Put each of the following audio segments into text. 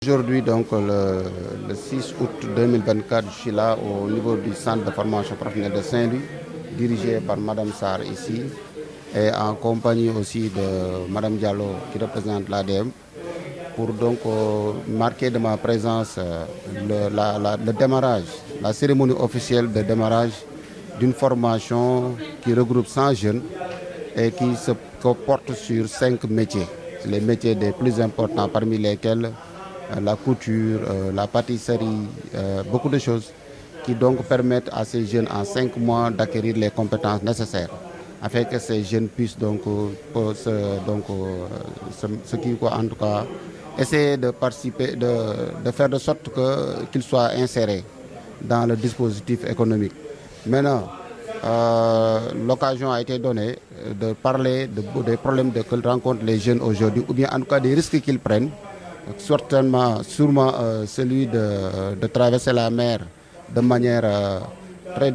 Aujourd'hui, donc le 6 août 2024, je suis là au niveau du centre de formation professionnelle de Saint-Louis, dirigé par Madame Sarr ici, et en compagnie aussi de Madame Diallo qui représente l'ADM, pour donc marquer de ma présence le démarrage, la cérémonie officielle de démarrage d'une formation qui regroupe 100 jeunes et qui se porte sur 5 métiers. C'est les métiers les plus importants, parmi lesquels la couture, la pâtisserie, beaucoup de choses qui donc permettent à ces jeunes en 5 mois d'acquérir les compétences nécessaires afin que ces jeunes puissent donc, en tout cas, essayer de participer, de faire de sorte qu'ils soient insérés dans le dispositif économique. Maintenant, l'occasion a été donnée de parler des problèmes que rencontrent les jeunes aujourd'hui, ou bien en tout cas des risques qu'ils prennent, sûrement celui de traverser la mer de manière très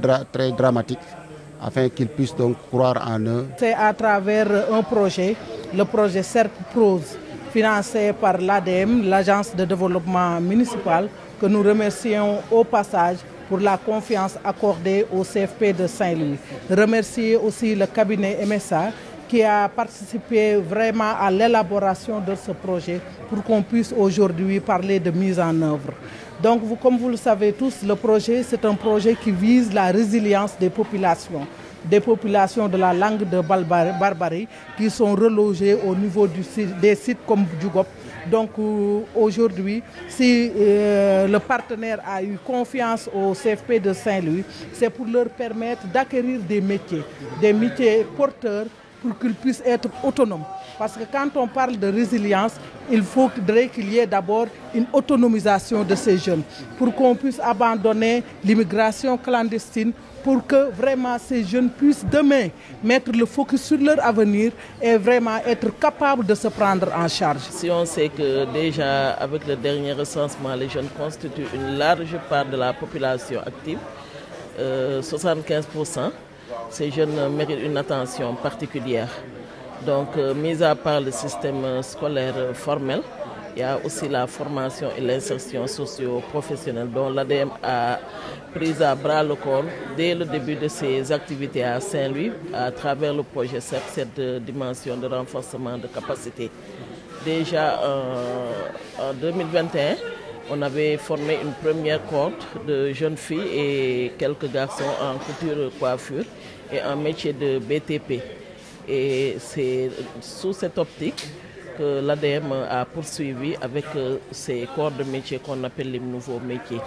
dramatique, afin qu'ils puissent donc croire en eux. C'est à travers un projet, le projet Cercle Prose, financé par l'ADM, l'Agence de développement municipal, que nous remercions au passage pour la confiance accordée au CFP de Saint-Louis. Remercier aussi le cabinet MSA qui a participé vraiment à l'élaboration de ce projet pour qu'on puisse aujourd'hui parler de mise en œuvre. Donc, comme vous le savez tous, le projet, c'est un projet qui vise la résilience des populations de la langue de Barbarie qui sont relogées au niveau des sites comme Djougop. Donc aujourd'hui, si le partenaire a eu confiance au CFP de Saint-Louis, c'est pour leur permettre d'acquérir des métiers porteurs pour qu'ils puissent être autonomes. Parce que quand on parle de résilience, il faudrait qu'il y ait d'abord une autonomisation de ces jeunes pour qu'on puisse abandonner l'immigration clandestine, pour que vraiment ces jeunes puissent demain mettre le focus sur leur avenir et vraiment être capables de se prendre en charge. Si on sait que déjà avec le dernier recensement, les jeunes constituent une large part de la population active, 75%, ces jeunes méritent une attention particulière. Donc, mis à part le système scolaire formel, il y a aussi la formation et l'insertion socio-professionnelle dont l'ADM a pris à bras le corps dès le début de ses activités à Saint-Louis à travers le projet CEP, cette dimension de renforcement de capacité. Déjà en 2021, on avait formé une première cohorte de jeunes filles et quelques garçons en couture coiffure et en métier de BTP. Et c'est sous cette optique que l'ADM a poursuivi avec ces corps de métier qu'on appelle les nouveaux métiers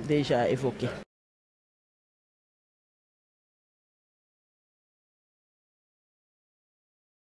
déjà évoqués.